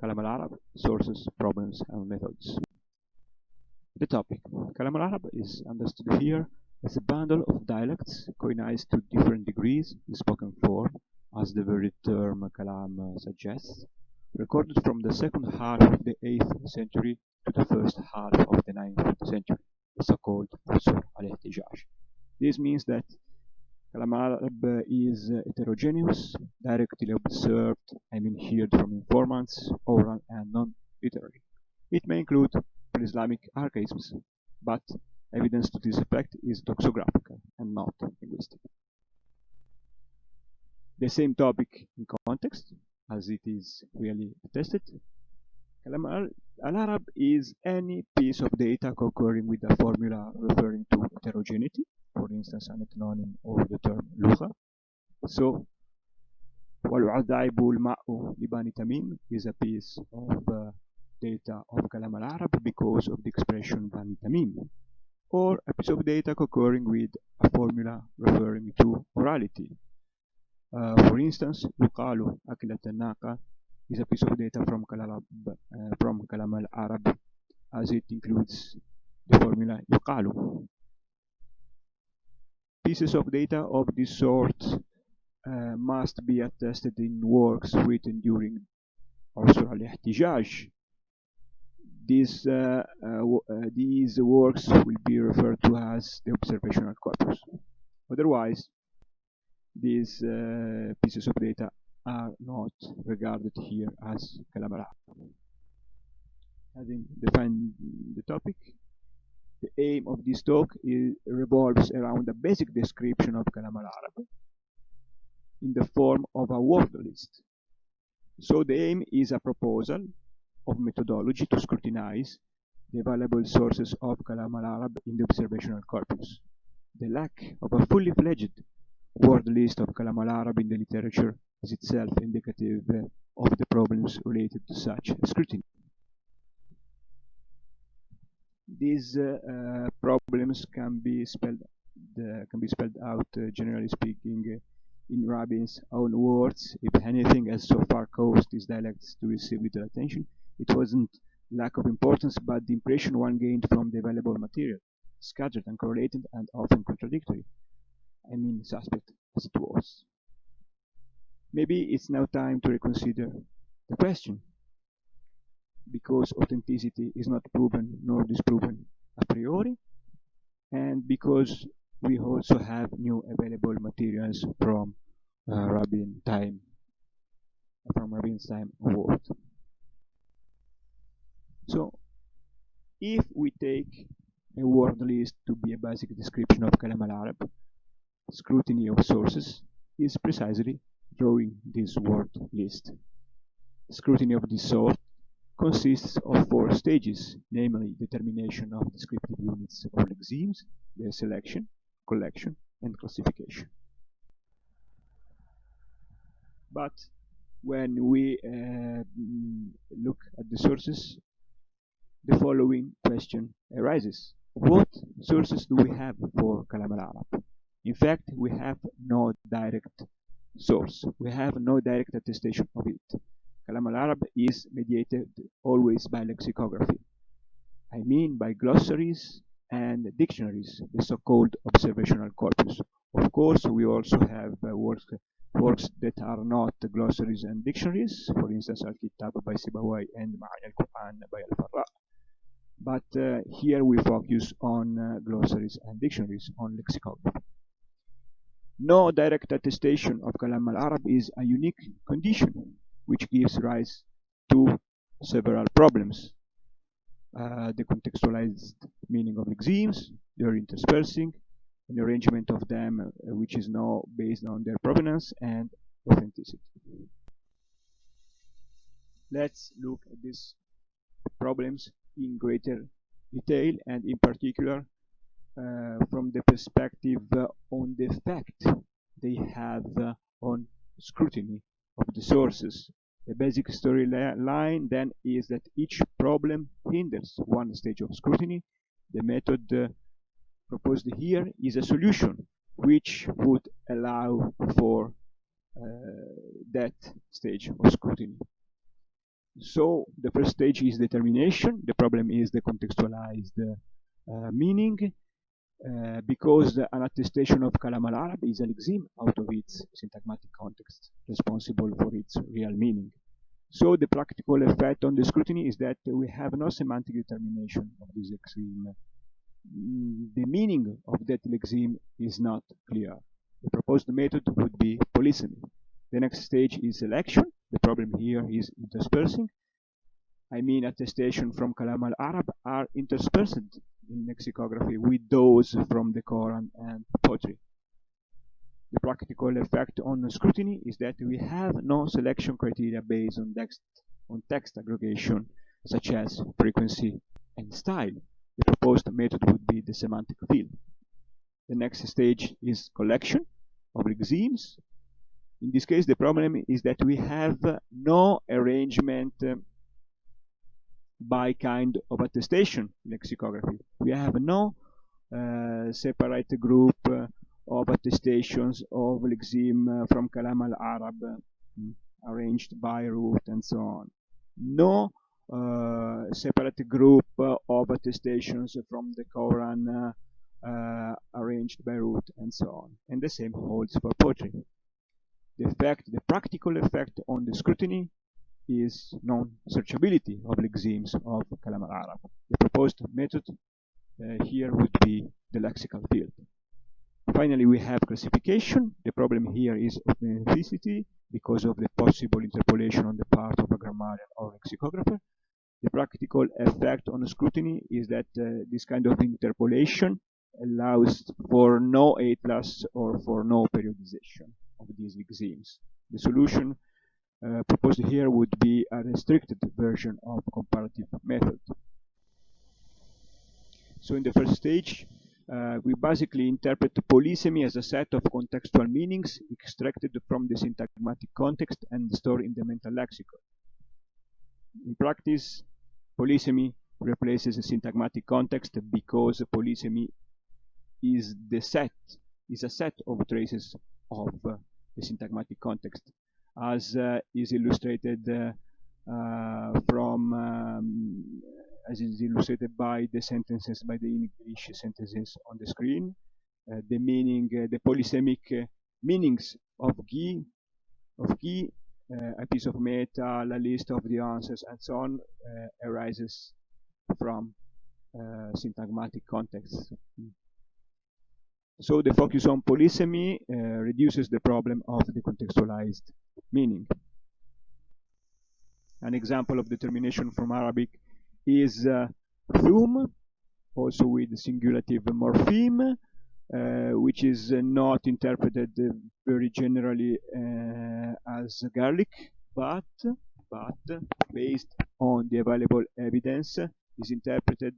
Kalām al-Arab, sources, problems, and methods. The topic. Kalām al-Arab is understood here as a bundle of dialects coinized to different degrees in spoken form, as the very term Kalām suggests, recorded from the second half of the 8th century to the first half of the 9th century, the so-called Usur al-Ihtijaj. This means that Kalām al-Arab is heterogeneous, directly observed, heard from informants, oral and non-literary. It may include pre-Islamic archaisms, but evidence to this effect is doxographical and not linguistic. The same topic in context, as it is really attested. Kalām al-Arab is any piece of data concurring with a formula referring to heterogeneity, for instance an ethnonym or the term lugha. So, وَالْعَذَائِبُ الْمَاءُ لِبَنِي تَمِيم is a piece of data of Kalām al-Arab because of the expression Bani Tamim, or a piece of data concurring with a formula referring to orality. For instance, يُقَالُ أَكْلَتْ النَّاقَةِ is a piece of data from Kalām al-Arab, as it includes the formula يُقَالُ. Pieces of data of this sort must be attested in works written during Usur al-Ihtijaj. These works will be referred to as the observational corpus. Otherwise, these pieces of data are not regarded here as Kalām al-Arab. Having defined the topic, the aim of this talk revolves around a basic description of Kalām al-Arab in the form of a word list. So the aim is a proposal of methodology to scrutinize the available sources of Kalām al-Arab in the observational corpus. The lack of a fully fledged word list of Kalām al-Arab in the literature is itself indicative of the problems related to such scrutiny. These problems can be spelled out, generally speaking, in Rabin's own words. If anything has so far caused these dialects to receive little attention, it wasn't lack of importance, but the impression one gained from the available material, scattered, uncorrelated, and often contradictory. Suspect as it was. Maybe it's now time to reconsider the question, because authenticity is not proven nor disproven a priori, and because we also have new available materials from Rabin's time onward. So, if we take a word list to be a basic description of Kalām al-Arab, scrutiny of sources is precisely drawing this word list. Scrutiny of this sort consists of 4 stages, namely determination of descriptive units or lexemes, their selection, collection, and classification. But when we look at the sources, the following question arises. What sources do we have for Kalām al-Arab? In fact, we have no direct source. We have no direct attestation of it. Kalām al-Arab is mediated always by lexicography. By glossaries and dictionaries, the so-called observational corpus. Of course, we also have works that are not glossaries and dictionaries, for instance, Al-Kitab by Sibawayh and Ma'ani al-Quran by Al-Farra. But here we focus on glossaries and dictionaries, on lexicography. No direct attestation of Kalām al-Arab is a unique condition, which gives rise to several problems. The contextualized meaning of lexemes, their interspersing, an arrangement of them which is now based on their provenance and authenticity. Let's look at these problems in greater detail, and in particular from the perspective on the effect they have on scrutiny of the sources. The basic storyline then is that each problem hinders one stage of scrutiny. The method proposed here is a solution which would allow for that stage of scrutiny. So the first stage is determination. The problem is the contextualized meaning, because an attestation of Kalām al-Arab is a lexeme out of its syntagmatic context, responsible for its real meaning. So the practical effect on the scrutiny is that we have no semantic determination of this lexeme. The meaning of that lexeme is not clear. The proposed method would be polysemy. The next stage is selection. The problem here is interspersing. I mean, attestation from Kalām al-Arab are interspersed in lexicography with those from the Quran and poetry. The practical effect on scrutiny is that we have no selection criteria based on text aggregation, such as frequency and style. The proposed method would be the semantic field. The next stage is collection of lexemes. In this case, the problem is that we have no arrangement by kind of attestation lexicography. We have no separate group of attestations of lexeme from Kalām al-Arab arranged by root and so on. No separate group of attestations from the Quran arranged by root and so on. And the same holds for poetry. The practical effect on the scrutiny is non-searchability of lexemes of Kalām al-Arab. The proposed method here would be the lexical field. Finally, we have classification. The problem here is authenticity because of the possible interpolation on the part of a grammarian or lexicographer. The practical effect on scrutiny is that this kind of interpolation allows for no atlas or for no periodization of these lexemes. The solution proposed here would be a restricted version of comparative method. So in the first stage, we basically interpret polysemy as a set of contextual meanings extracted from the syntagmatic context and stored in the mental lexicon. In practice, polysemy replaces the syntagmatic context because polysemy is a set of traces of the syntagmatic context, as is illustrated as is illustrated by the sentences, by the English sentences on the screen. The polysemic meanings of key, a piece of metal, a list of the answers, and so on, arises from syntagmatic context. So the focus on polysemy reduces the problem of the contextualized meaning. An example of determination from Arabic is thum, also with singulative morpheme, which is not interpreted very generally as garlic, but based on the available evidence, is interpreted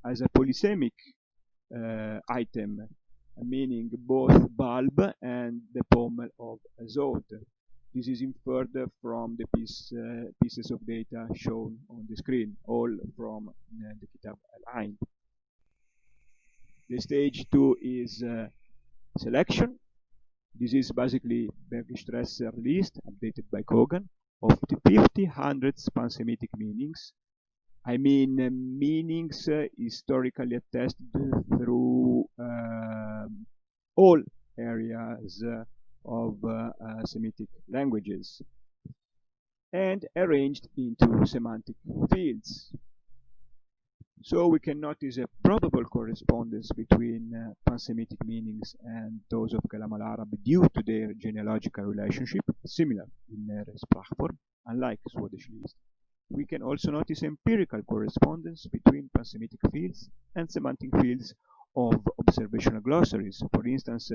as a polysemic item, meaning both bulb and the pommel of azot. This is inferred from the pieces of data shown on the screen, all from the Kitab al-Ain. The stage 2 is selection. This is basically Bergstresser list, updated by Kogan, of the 50 pan-Semitic meanings. I mean meanings historically attested through all areas of Semitic languages and arranged into semantic fields. So we can notice a probable correspondence between pan-Semitic meanings and those of Kalām al-Arab due to their genealogical relationship, similar in their Sprachform, unlike Swedish list. We can also notice empirical correspondence between pan-Semitic fields and semantic fields of observational glossaries. For instance,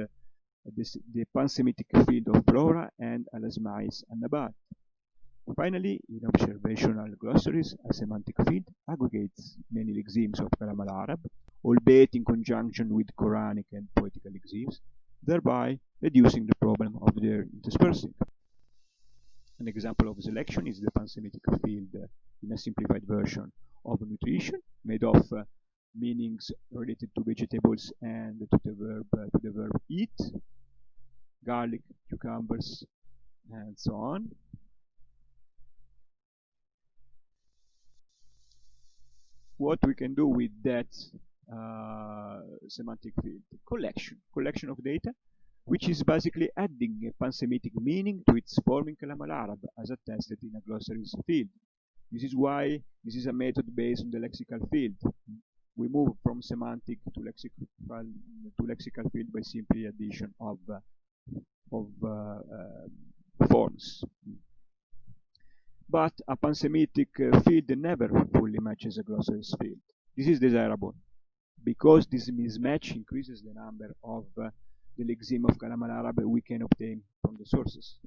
the pan-Semitic field of Flora and Al-Asma'is and Nabat. Finally, in observational glossaries, a semantic field aggregates many lexemes of Kalām al-Arab, albeit in conjunction with Quranic and poetical lexemes, thereby reducing the problem of their interspersing. An example of selection is the pan-Semitic field in a simplified version of nutrition, made of meanings related to vegetables and to the verb eat, garlic, cucumbers, and so on. what we can do with that semantic field? Collection of data, which is basically adding a pan-Semitic meaning to its form in Kalam al-Arab, as attested in a glossaries field. This is why this is a method based on the lexical field. We move from semantic to lexical field by simply addition of forms. But a pan-Semitic field never fully matches a glossaries field. This is desirable because this mismatch increases the number of the lexeme of Kalam al-Arab we can obtain from the sources.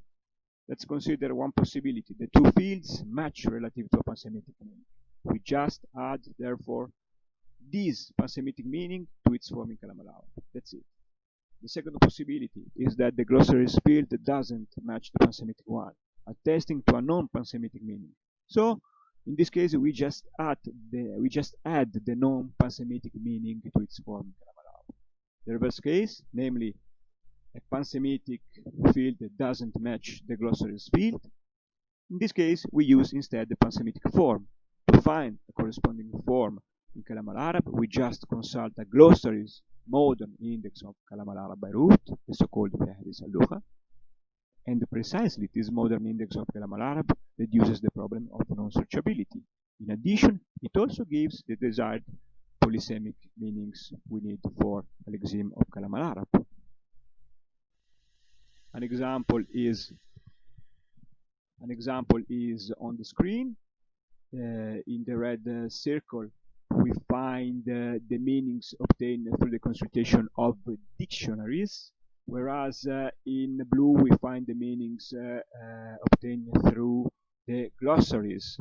Let's consider one possibility. The two fields match relative to a pan-Semitic meaning. We just add, therefore, this pan-Semitic meaning to its form in Kalam al-Arab. That's it. The second possibility is that the glossaries field doesn't match the pan-Semitic one, attesting to a non-pan-Semitic meaning. So, in this case, we just add the non-pan-Semitic meaning to its form in Kalam al-Arab. The reverse case, namely, a pan-Semitic field that doesn't match the glossaries field. In this case, we use instead the pan-Semitic form. To find a corresponding form in Kalam al-Arab, we just consult a glossaries modern index of Kalam al-Arab Beirut, the so-called Fehris al-Lugha, and precisely this modern index of Kalam al-Arab reduces the problem of non-searchability. In addition, it also gives the desired polysemic meanings we need for a lexeme of Kalam al-Arab. An example is on the screen. In the red circle, we find the meanings obtained through the consultation of dictionaries, whereas in blue we find the meanings obtained through the glossaries.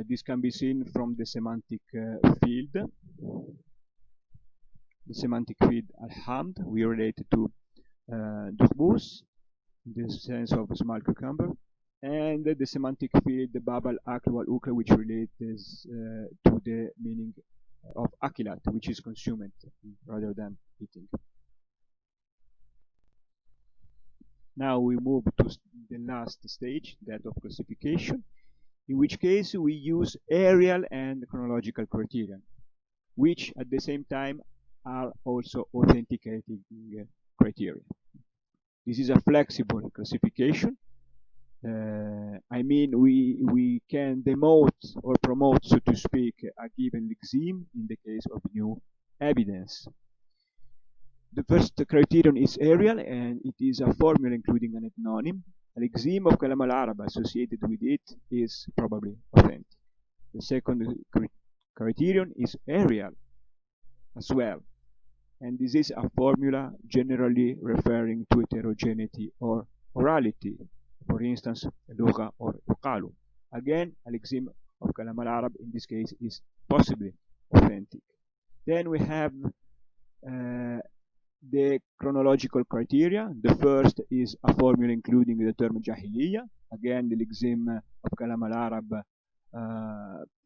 This can be seen from the semantic field. The semantic field Alhamd, we relate to Durbus, in the sense of a small cucumber, and the semantic field Bab al-Akl wal-Ukla, which relates to the meaning of akilat, which is consumed rather than eating. Now we move to the last stage, that of classification, in which case we use areal and chronological criteria, which at the same time are also authenticating criteria. This is a flexible classification. I mean, we can demote or promote, so to speak, a given lexeme in the case of new evidence. The first criterion is areal, and it is a formula including an ethnonym. A lexeme of Kalam al-Arab associated with it is probably authentic. The second criterion is areal as well, and this is a formula generally referring to heterogeneity or orality. For instance, Lugha or Yuqalu. Again, a lexeme of Kalam al-Arab in this case is possibly authentic. Then we have the chronological criteria. The first is a formula including the term Jahiliya. Again, the lexeme of Kalam al-Arab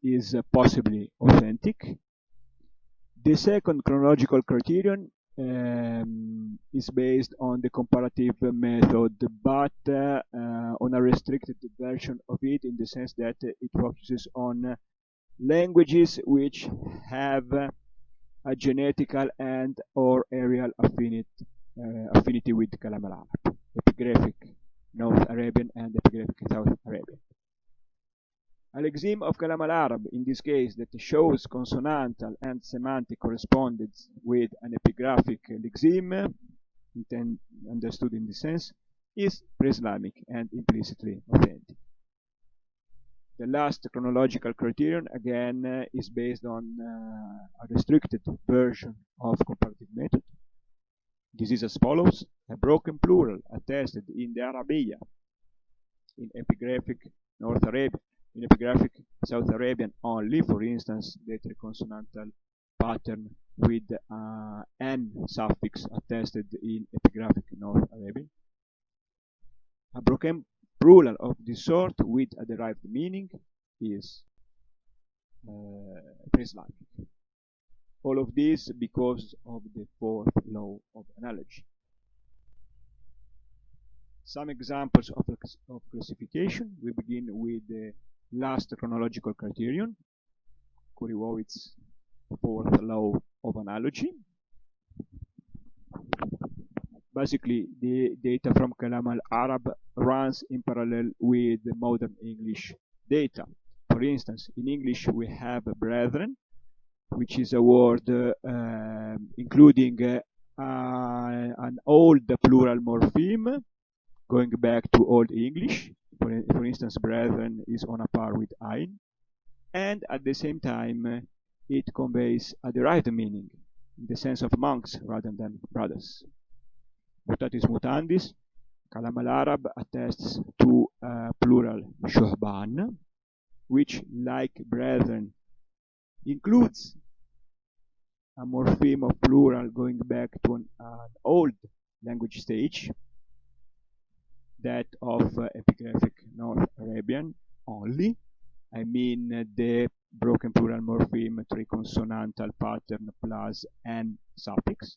is possibly authentic. The second chronological criterion is based on the comparative method, but on a restricted version of it, in the sense that it focuses on languages which have a genetical and or areal affinity with Kalam al-Arab, epigraphic North Arabian and epigraphic South Arabian. A lexeme of Kalam al-Arab, in this case, that shows consonantal and semantic correspondence with an epigraphic lexeme, understood in this sense, is pre-Islamic and implicitly authentic. The last chronological criterion, again, is based on a restricted version of comparative method. This is as follows: a broken plural attested in the Arabiya, in epigraphic North Arabian, in epigraphic South Arabian only, for instance, the triconsonantal pattern with n suffix attested in epigraphic North Arabian. A broken plural of this sort with a derived meaning is pre-Islamic. All of this because of the fourth law of analogy. Some examples of classification. We begin with the last chronological criterion, Kurywowicz's fourth law of analogy. Basically, the data from Kalām al-Arab runs in parallel with the modern English data. For instance, in English we have brethren, which is a word including an old plural morpheme going back to Old English. For instance, brethren is on a par with ein, and at the same time it conveys a derived meaning in the sense of monks rather than brothers. Mutatis mutandis, Kalām al-Arab attests to plural shuhban, which, like brethren, includes a morpheme of plural going back to an old language stage, that of epigraphic North Arabian only. I mean the broken plural morpheme triconsonantal pattern plus n suffix.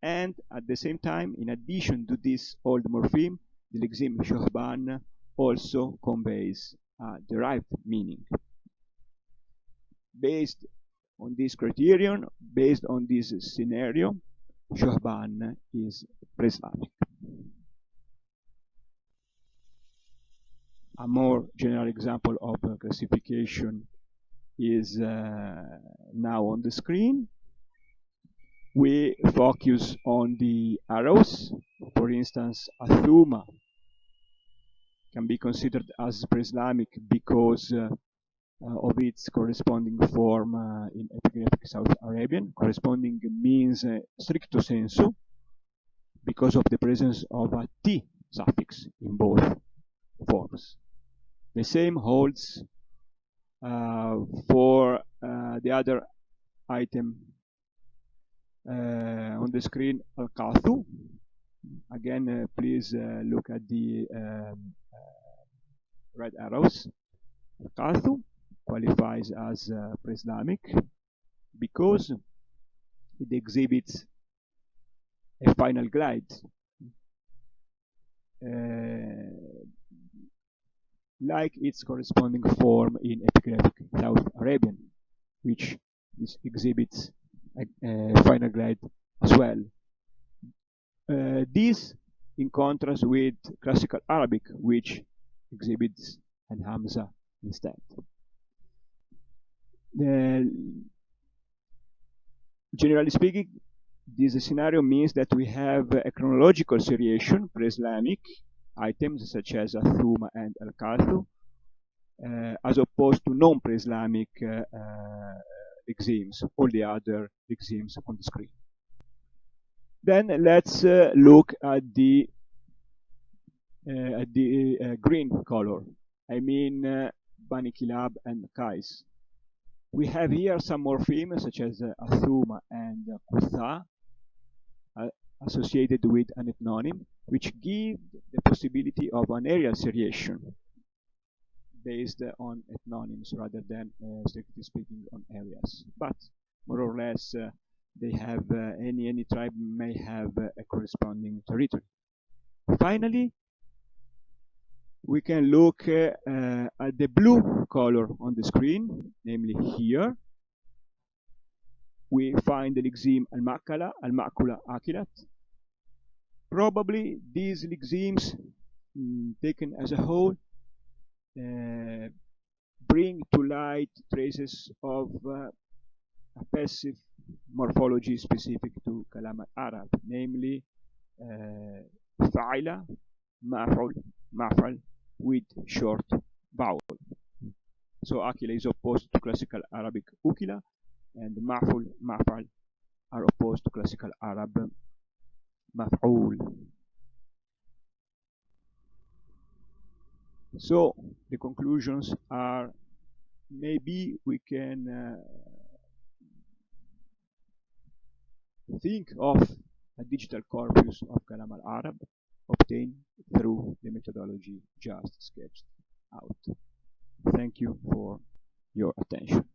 And at the same time, in addition to this old morpheme, the lexeme shuhban also conveys a derived meaning. Based on this criterion, based on this scenario, shuhban is pre-Slavic. A more general example of classification is now on the screen. We focus on the arrows. For instance, Athuma can be considered as pre-Islamic because of its corresponding form in epigraphic South Arabian. Corresponding means stricto sensu because of the presence of a T suffix in both forms. The same holds for the other item on the screen, al-Qathu. Again, please look at the red arrows. Al-Qathu qualifies as pre-Islamic because it exhibits a final glide. Like its corresponding form in epigraphic South Arabian, which exhibits a final glide as well. This in contrast with classical Arabic, which exhibits an hamza instead. Generally speaking, this scenario means that we have a chronological seriation, pre-Islamic items such as Athuma and Al-Qathu, as opposed to non-pre-Islamic lexemes, all the other lexemes on the screen. Then let's look at the green color. I mean Bani Kilab and Qais. We have here some morphemes such as Athuma and Kutha associated with an ethnonym, which give the possibility of an areal seriation based on ethnonyms rather than, strictly speaking, on areas. But more or less, they have any tribe may have a corresponding territory. Finally, we can look at the blue color on the screen, namely here. We find the lexeme al-Makala, al-Makula Akilat. Probably these lexemes, taken as a whole, bring to light traces of a passive morphology specific to Kalām al-Arab, namely Fa'ila, Maf'ul, Maf'al with short vowel. So Akila is opposed to classical Arabic Ukila, and Maf'ul, Maf'al are opposed to classical Arab Maf'ul. So the conclusions are, maybe we can think of a digital corpus of Kalām al-Arab obtained through the methodology just sketched out. Thank you for your attention.